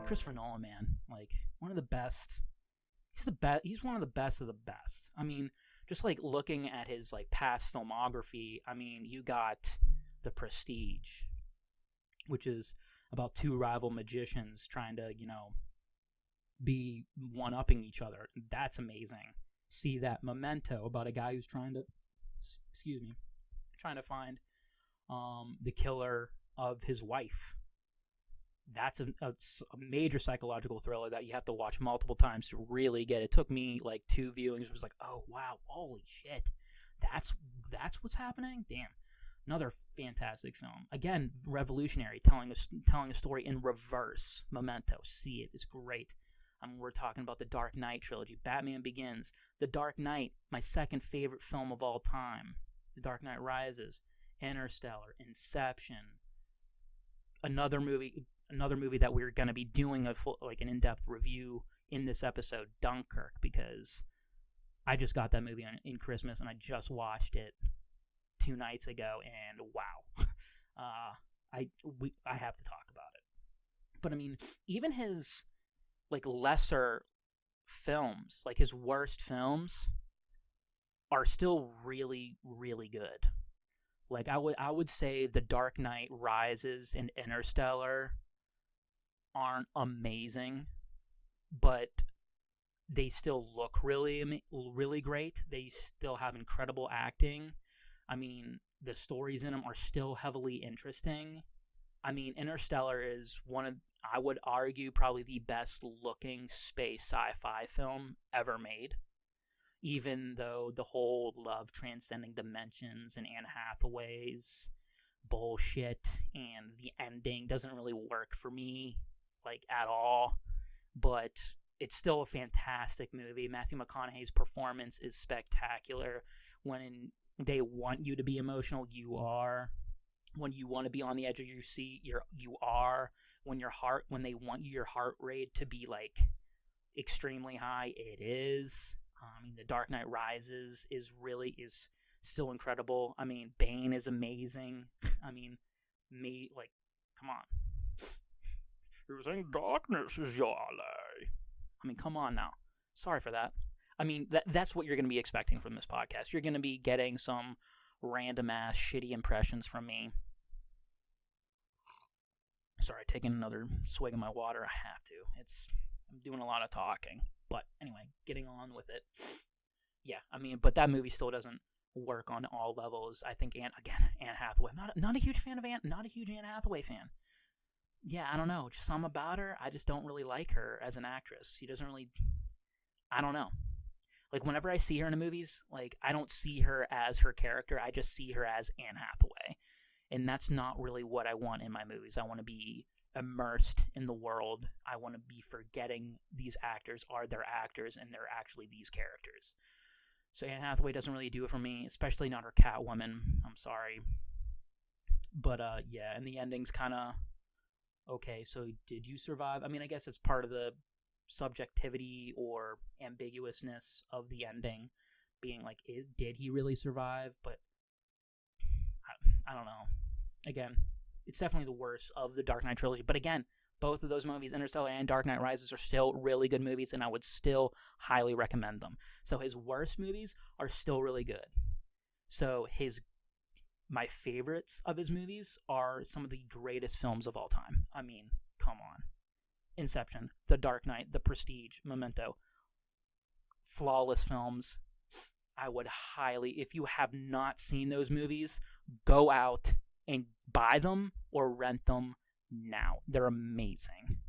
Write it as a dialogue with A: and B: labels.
A: Christopher Nolan, man, like one of the best. He's the best. He's one of the best of the best. I mean, just like looking at his like past filmography, I mean, you got The Prestige, which is about two rival magicians trying to, be one-upping each other. That's amazing. See that Memento, about a guy who's trying to find the killer of his wife. That's a major psychological thriller that you have to watch multiple times to really get. It took me like 2 viewings. It was like, oh wow, holy shit, that's what's happening. Damn, another fantastic film. Again, revolutionary, telling a story in reverse. Memento, see it. It's great. We're talking about the Dark Knight trilogy. Batman Begins, The Dark Knight, my second favorite film of all time. The Dark Knight Rises, Interstellar, Inception. Another movie that we're going to be doing an in-depth review in this episode, Dunkirk, because I just got that movie in Christmas and I just watched it 2 nights ago, and wow, I have to talk about it. But I mean, even his like lesser films, like his worst films, are still really, really good. Like I would say The Dark Knight Rises and Interstellar aren't amazing, but they still look really, really great. They still have incredible acting. I mean, the stories in them are still heavily interesting. I mean, Interstellar is I would argue, probably the best looking space sci-fi film ever made. Even though the whole love transcending dimensions and Anne Hathaway's bullshit and the ending doesn't really work for me, like, at all. But it's still a fantastic movie. Matthew McConaughey's performance is spectacular. When they want you to be emotional, you are. When you want to be on the edge of your seat, you are. When they want your heart rate to be like extremely high, it is. I mean, The Dark Knight Rises is still incredible. I mean, Bane is amazing. I mean, come on. You think darkness is your ally? I mean, come on now. Sorry for that. I mean, that's what you're going to be expecting from this podcast. You're going to be getting some random-ass shitty impressions from me. Sorry, taking another swig of my water. I have to. I'm doing a lot of talking. But anyway, getting on with it. Yeah, I mean, but that movie still doesn't work on all levels. I think Anne Hathaway. Not a huge fan of not a huge Anne Hathaway fan. Yeah, I don't know. Just something about her. I just don't really like her as an actress. She doesn't really. I don't know. Like, whenever I see her in the movies, like, I don't see her as her character. I just see her as Anne Hathaway. And that's not really what I want in my movies. I want to be immersed in the world. I want to be forgetting these actors are their actors and they're actually these characters. So Anne Hathaway doesn't really do it for me, especially not her Catwoman. I'm sorry. But, yeah, and the ending's kind of, okay, so did you survive? I mean, I guess it's part of the subjectivity or ambiguousness of the ending, being like, did he really survive? But I don't know. Again, it's definitely the worst of the Dark Knight trilogy. But again, both of those movies, Interstellar and Dark Knight Rises, are still really good movies, and I would still highly recommend them. So his worst movies are still really good. So my favorites of his movies are some of the greatest films of all time. I mean, come on. Inception, The Dark Knight, The Prestige, Memento. Flawless films. I would highly, if you have not seen those movies, go out and buy them or rent them now. They're amazing.